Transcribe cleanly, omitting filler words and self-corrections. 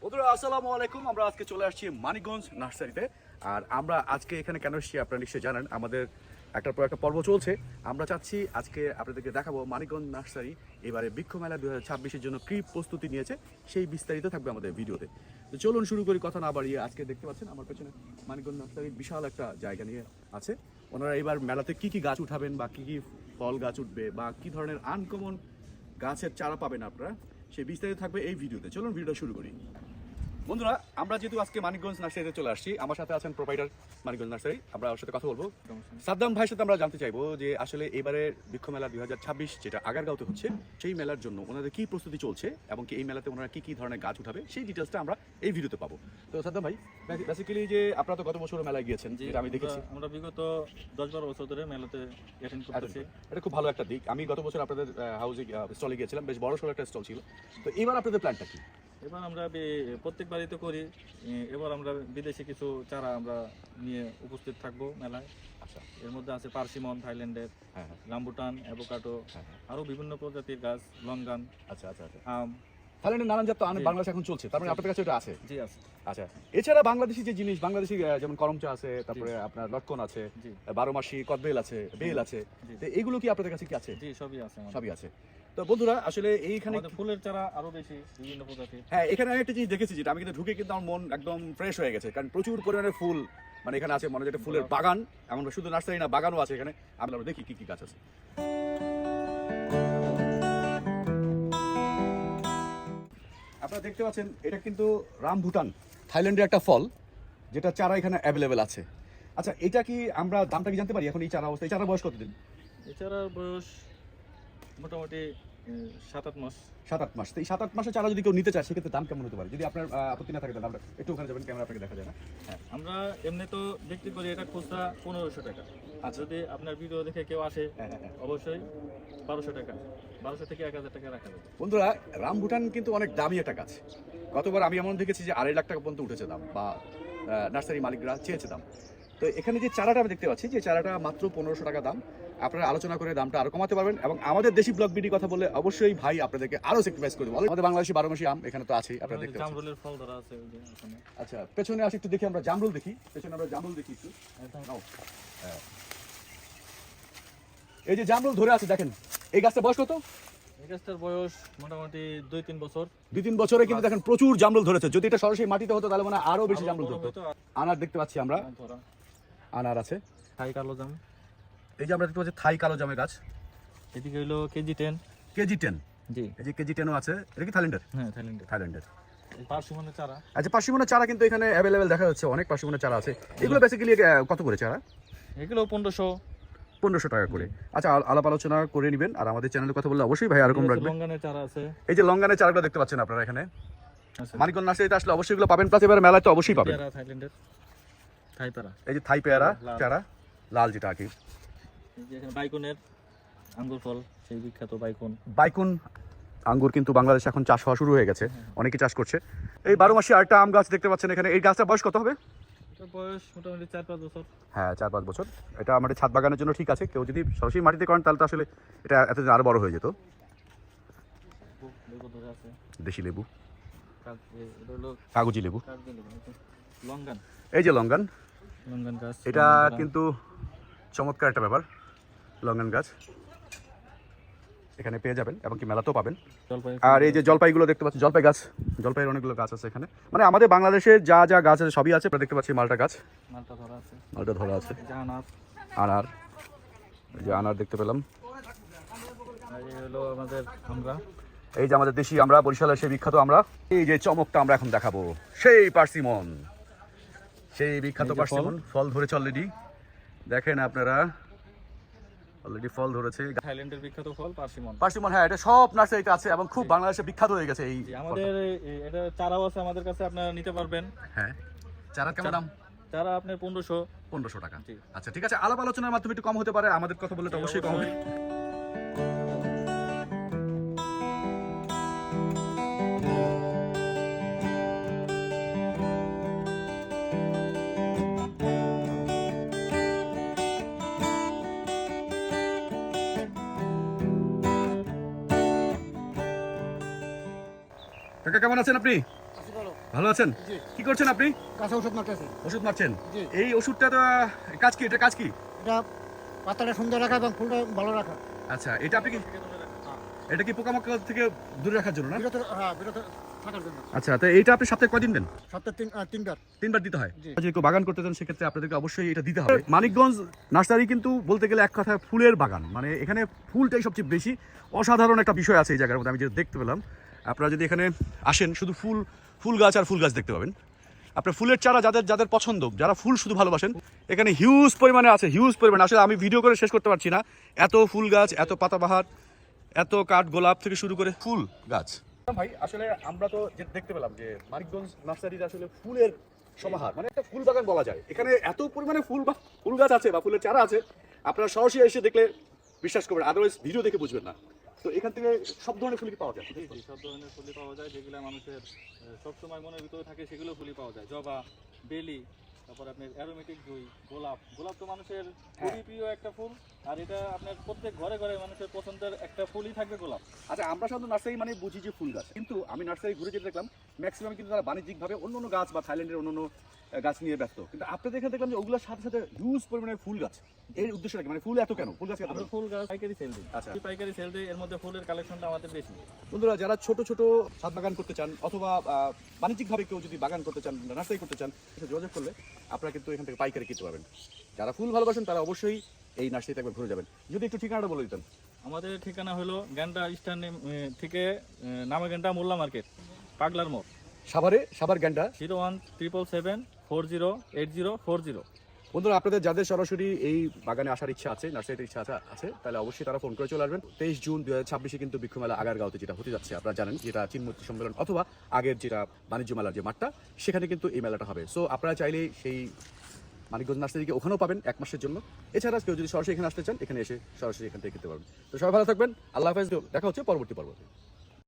বন্ধুরা আসসালামু আলাইকুম। আমরা আজকে চলে আসছি মানিকগঞ্জ নার্সারিতে। আর আমরা আজকে এখানে কেন এসেছি আপনারা নিশ্চয়ই জানেন, আমাদের একটার পর একটা পর্ব চলছে। আমরা চাচ্ছি আজকে আপনাদেরকে দেখাবো মানিকগঞ্জ নার্সারি এবারে বৃক্ষ মেলা 2026-এর জন্য কী প্রস্তুতি নিয়েছে, সেই বিস্তারিত থাকবে আমাদের ভিডিওতে। তো চলুন শুরু করি, কথা না বাড়িয়ে। আজকে দেখতে পাচ্ছেন আমার পেছনে মানিকগঞ্জ নার্সারির বিশাল একটা জায়গা নিয়ে আছে। ওনারা এবার মেলাতে কী কী গাছ উঠাবেন বা কী কী ফল গাছ উঠবে বা কী ধরনের আনকমন গাছের চারা পাবেন আপনারা, সেই বিস্তারিত থাকবে এই ভিডিওতে। চলুন ভিডিও শুরু করি। বন্ধুরা, আমরা যেহেতু আজকে মানিকগঞ্জ নার্সারিতে চলে আসছি, আমার সাথে আছেন প্রোভাইডার মানিকগঞ্জ নার্সারি। আমরা ওর সাথে কথা বলবো। সাদ্দাম ভাইয়ের সাথে আমরা জানতে চাইবো যে আসলে এবারে বৃক্ষ মেলা 2026 যেটা আগারগাঁওতে হচ্ছে, সেই মেলার জন্য ওনাদের কি প্রস্তুতি চলছে এবং কি এই মেলাতে ওনারা কি কি ধরনের গাছ উঠাবে, সেই ডিটেলসটা আমরা এই ভিডিওতে পাবো। তো সাদ্দাম ভাই, বেসিক্যালি যে আপনারা তো গত বছর মেলায় গিয়েছেন, যেটা আমি দেখেছি, আমরা বিগত 10-12 বছর ধরে মেলাতে অ্যাটেন্ড করতেছি। এটা খুব ভালো একটা দিক। আমি গত বছর আপনাদের হাউসে স্টলে গিয়েছিলাম, বেশ বড় সড়ো একটা স্টল ছিল। তো এবার আপনাদের প্ল্যানটা কি? এবার আমরা প্রত্যেকবারই তো করি, এবার আমরা বিদেশি কিছু চারা আমরা নিয়ে উপস্থিত থাকবো মেলায়। আচ্ছা, এর মধ্যে আছে পার্সিমন থাইল্যান্ডের, রামবুটান, অ্যাভোকাডো, আরো বিভিন্ন প্রজাতির গাছ, লঙ্গান, আচ্ছা আচ্ছা আচ্ছা, আম। থাইল্যান্ডের নানান জাত তো বাংলাদেশ এখন চলছে, তার মানে আপনাদের কাছে ওটা আছে? জি আছে। আচ্ছা, এছাড়া বাংলাদেশি যে জিনিস, বাংলাদেশি যেমন করমচা আছে, তারপরে আপনার লটকন আছে, 12 মাসি কদবেল আছে, বেল আছে, তো এগুলো কি আপনাদের কাছে কি আছে? জি, সবই আছে, সবই আছে। তো বন্ধুরা, আসলে এইখানে ফুলের চারা আরো বেশি, বিভিন্ন প্রজাতির। হ্যাঁ, এখানে আমি একটা জিনিস দেখেছি, যেটা আমি কিন্তু ঢুকে কিন্তু আমার মন একদম ফ্রেশ হয়ে গেছে, কারণ প্রচুর পরিমাণে ফুল, মানে এখানে আছে মনে হয় একটা ফুলের বাগান। এমন শুধু নার্সারি না, বাগানও আছে এখানে। আমরা দেখি কি কি গাছ আছে। আপনারা দেখতে পাচ্ছেন, এটা কিন্তু রামবুটান, থাইল্যান্ডের একটা ফল, যেটা চারা এখানে অ্যাভেলেবেল আছে। আচ্ছা, এটা কি আমরা দামটা কি জানতে পারি এখন এই চারা অবস্থা? এই চারা বয়স কতদিন? এছাড়ার বয়স মোটামুটি 7-8 মাস। 7-8 মাস। তো এই 7-8 মাসের চারা যদি কেউ নিতে চায়, সেক্ষেত্রে দাম কেমন হতে পারে? যদি আপনার আপত্তি না থাকে, তাহলে আমরা একটু ওখানে যাবেন, ক্যামেরা আপনাকে দেখা যায় না। হ্যাঁ, আমরা এমনি তো বিক্রি করি এটা খুচরা 1500 টাকা। আর যদি আপনার ভিডিও দেখে কেউ আসে, অবশ্যই 1200 টাকা, 1200 থেকে 1000 টাকা রাখা যাবে। বন্ধুরা, রামবুটান কিন্তু অনেক দামি একটা গাছ। গতবার আমি এমন দেখেছি যে 2.5 লাখ টাকা পর্যন্ত উঠেছে দাম, বা নার্সারি মালিকরা চেয়েছে দাম। তো এখানে যে চারাটা আমি দেখতে পাচ্ছি, যে চারাটা মাত্র 1500 টাকা দাম। আপনারা আলোচনা করে দামটা আরো কমাতে পারবেন, এবং আমাদের দেশি ব্লগ বিডি কথা বললে অবশ্যই ভাই আপনাদেরকে আরো স্যাক্রিফাইস করে দেবো। আমাদের বাংলাদেশি 12 মাসি আম এখানে তো আছেই, আপনারা দেখতে পাচ্ছেন। জামরুলের ফল ধরা আছে ওই যে ওখানে। আচ্ছা, পেছনে আসি একটু দেখি, আমরা জামরুল দেখি। পেছনে আমরা জামরুল দেখি একটু। এই যে জামরুল ধরে আছে, দেখেন। এই গাছটা বয়স কত? এই গাছটার বয়স মোটামুটি 2-3 বছর। 2-3 বছরে কিন্তু দেখেন প্রচুর জামরুল ধরেছে। যদি এটা সরাসরি মাটিতে হতো, তাহলে মানে আরো বেশি জামরুল ধরতো। আনার দেখতে পাচ্ছি আমরা, আনার আছে। থাই কালো জাম। এই যে আমরা দেখতে পাচ্ছি থাই কালো জামের গাছ। এদিকে হলো কেজি 10। কেজি 10? জি। এই যে কেজি 10ও আছে। এটা কি থাইল্যান্ডের? হ্যাঁ, থাইল্যান্ডের। এই পার্সিমনের চারা। আচ্ছা, পার্সিমনের চারা কিন্তু এখানে অ্যাভেলেবেল দেখা যাচ্ছে, অনেক পার্সিমনের চারা আছে। এগুলো বেসিক্যালি কত করে চারা? এগুলো 1500 টাকা করে। আচ্ছা, আলাপ আলোচনা করে নেবেন। আর আমাদের চ্যানেলে কথা বললে অবশ্যই ভাই এরকম রাখবেন। লঙ্গানের চারা আছে। এই যে লঙ্গানের চারাগুলো দেখতে পাচ্ছেন আপনারা এখানে মানিকগঞ্জ নার্সারিতে আসলে অবশ্যই এগুলো পাবেন, প্লাস এবারে মেলায় তো অবশ্যই পাবেন। থাইল্যান্ডের থাই পেয়ারা। এই যে থাই পেয়ারা চারা, লাল যেটা আর কি। এই যে এখানে বাইকনের আঙ্গুর ফল, সেই বিখ্যাত বাইকুন আঙ্গুর কিন্তু বাংলাদেশে এখন চাষ হওয়া শুরু হয়ে গেছে, অনেকে চাষ করছে। এই 12 মাসি আরেকটা আম গাছ দেখতে পাচ্ছেন এখানে। এই গাছটা বয়স কত হবে? বয়স মোটামুটি 4-5 বছর। হ্যাঁ, 4-5 বছর। এটা আমাদের ছাদ বাগানের জন্য ঠিক আছে। কেউ যদি সরাসরি মাটিতে করেন, তাহলে তো আসলে এটা এতদিন আরো বড় হয়ে যেত। দেশি লেবু, কাগজি লেবু, লঙ্গান। এই যে লঙ্গান গাছ, এটা কিন্তু চমৎকার একটা ব্যাপার। লঙ্গান গাছ এখানে পেয়ে যাবেন, এবং কি মেলাতেও পাবেন। আর এই যে জলপাইগুলো দেখতে পাচ্ছেন, জলপাই গাছ, জলপাইয়ের অনেকগুলো গাছ আছে এখানে। মানে আমাদের বাংলাদেশের যা যা গাছ আছে সবই আছে। দেখতে পাচ্ছি মালটা গাছ, মালটা ধরা আছে। আনার, এই যে আনার দেখতে পেলাম। এই যে আমাদের দেশি আমরা, বরিশালের সেই বিখ্যাত আমরা। এই যে চমকটা আমরা এখন দেখাবো, সেই পার্সিমন, সেই বিখ্যাত পার্সিমন। ফল ধরেছে অলরেডি, দেখেন আপনারা, অলরেডি ফল ধরেছে। থাইল্যান্ডের বিখ্যাত ফল পার্সিমন, হ্যাঁ, এটা সব নার্সারিতে আছে এবং খুব বাংলাদেশে বিখ্যাত হয়ে গেছে। এই আমাদের এটা চারাও আছে আমাদের কাছে, আপনারা নিতে পারবেন। হ্যাঁ, চারা কেমন দাম? চারা আপনার 1500 টাকা। আচ্ছা, ঠিক আছে, আলাপ আলোচনার মাধ্যমে একটু কম হতে পারে। আমাদের কথা বললে তো অবশ্যই কম হবে। কাকা, কেমন আছেন আপনি? ভালো আছেন? জি। কি করছেন আপনি? কাঁচা ওষুধ মারতেছে। ওষুধ মারছেন? জি। এই ওষুধটা তো কাজ কি? এটা কাজ কি? এটা পাতাটা সুন্দর রাখা এবং ফুলটা ভালো রাখা। আচ্ছা, এটা আপনি কি এটা কি পোকামাকড় থেকে দূরে রাখার জন্য না? বিরত থাকার জন্য। আচ্ছা, তো এইটা আপনি সপ্তাহে কয়দিন দেন? সপ্তাহে তিনবার। 3 বার দিতে হয়। জি। যদি কেউ বাগান করতে চান সেক্ষেত্রে আপনাদেরকে অবশ্যই এটা দিতে হবে। মানিকগঞ্জ নার্সারি কিন্তু বলতে গেলে এক কথায় ফুলের বাগান, মানে এখানে ফুলটাই সবচেয়ে বেশি। অসাধারণ একটা বিষয় আছে এই জায়গার মধ্যে, আমি যেটা দেখতে পেলাম। আপনারা যদি এখানে আসেন শুধু ফুল গাছ আর ফুল গাছ দেখতে পাবেন। আপনার ফুলের চারা যাদের যাদের পছন্দ, যারা ফুল শুধু ভালোবাসেন, এখানে হিউজ পরিমাণে আছে, হিউজ পরিমাণে। আসলে আমি ভিডিও করে শেষ করতে পারছি না, এত ফুল গাছ, এত পাতাবাহার, এত কাঠ গোলাপ থেকে শুরু করে ফুল গাছ। ভাই আসলে আমরা তো যেটা দেখতে পেলাম যে মানিকগঞ্জ নার্সারিতে আসলে ফুলের সমাহার, মানে একটা ফুল বাগান বলা যায়। এখানে এত পরিমাণে ফুল গাছ আছে বা ফুলের চারা আছে, আপনারা সরাসরি এসে দেখলে বিশ্বাস করবেন, আদারওয়াইজ ভিডিও দেখে বুঝবেন না। তো এখান থেকে সব ধরনের ফুল কি পাওয়া যায়? জি, জি, সব ধরনের ফুলই পাওয়া যায়, যেগুলো মানুষের সবসময় মনের ভিতরে থাকে সেগুলো ফুলই পাওয়া যায়। জবা, বেলি, তারপর আপনার অ্যারোমেটিক জুঁই, গোলাপ। গোলাপ তো মানুষের খুবই প্রিয় একটা ফুল, আর এটা আপনার প্রত্যেক ঘরে ঘরে মানুষের পছন্দের একটা ফুলই থাকবে গোলাপ। আচ্ছা, আমরা সাধারণত নার্সারি মানে বুঝি যে ফুল গাছ, কিন্তু আমি নার্সারি ঘুরে যেতে দেখলাম ম্যাক্সিমাম কিন্তু তারা বাণিজ্যিকভাবে অন্য অন্য গাছ বা থাইল্যান্ডের অন্য গাছ নিয়ে ব্যস্ত। কিন্তু আপনাদের এখানে দেখলাম যে ওগুলোর সাথে সাথে হিউজ পরিমাণে ফুল গাছ। এর উদ্দেশ্যটা কি? মানে ফুল এত কেন? ফুল গাছ এত আমরা কেন? ফুল গাছ পাইকারি সেল দিই। আচ্ছা। এই পাইকারি সেল দিই, এর মধ্যে ফুলের কালেকশনটা আমাদের বেশি। বন্ধুরা, যারা ছোট ছোট ছাদ বাগান করতে চান অথবা বাণিজ্যিকভাবে কেউ যদি বাগান করতে চান, নার্সারি করতে চান, সেটা যোগাযোগ করলে আপনারা কিন্তু এখান থেকে পাইকারি কিনতে পারবেন। যারা ফুল ভালোবাসেন তারা অবশ্যই এই নার্সারিতে একবার ঘুরে যাবেন। যদি একটু ঠিকানাটা বলে দিতেন। আমাদের ঠিকানা হলো গ্যান্ডা স্ট্যান্ড থেকে নামাগেন্ডা মোল্লা মার্কেট, পাগলার মোড়, সাভার গ্যান্ডা। 01777408040। বন্ধুরা, আপনাদের যাদের সরাসরি এই বাগানে আসার ইচ্ছা আছে, নার্সারিতে ইচ্ছা আছে, তাহলে অবশ্যই তারা ফোন করে চলে আসবেন। 23 জুন 2026 কিন্তু বৃক্ষ মেলা আগারগাঁওতে যেটা হতে যাচ্ছে, আপনারা জানেন, যেটা চিনমূর্তি সম্মেলন অথবা আগের যেটা বাণিজ্য মেলার যে মাঠটা, সেখানে কিন্তু এই মেলাটা হবে। সো আপনারা চাইলে সেই মানিকগঞ্জ নার্সারিকে ওখানেও পাবেন 1 মাসের জন্য। এছাড়া কেউ যদি সরাসরি এখানে আসতে চান, এখানে এসে সরাসরি এখান থেকে কিনতে পারবেন। তো সবাই ভালো থাকবেন, আল্লাহ হাফেজ, দেখা হচ্ছে পরবর্তী পর্বে।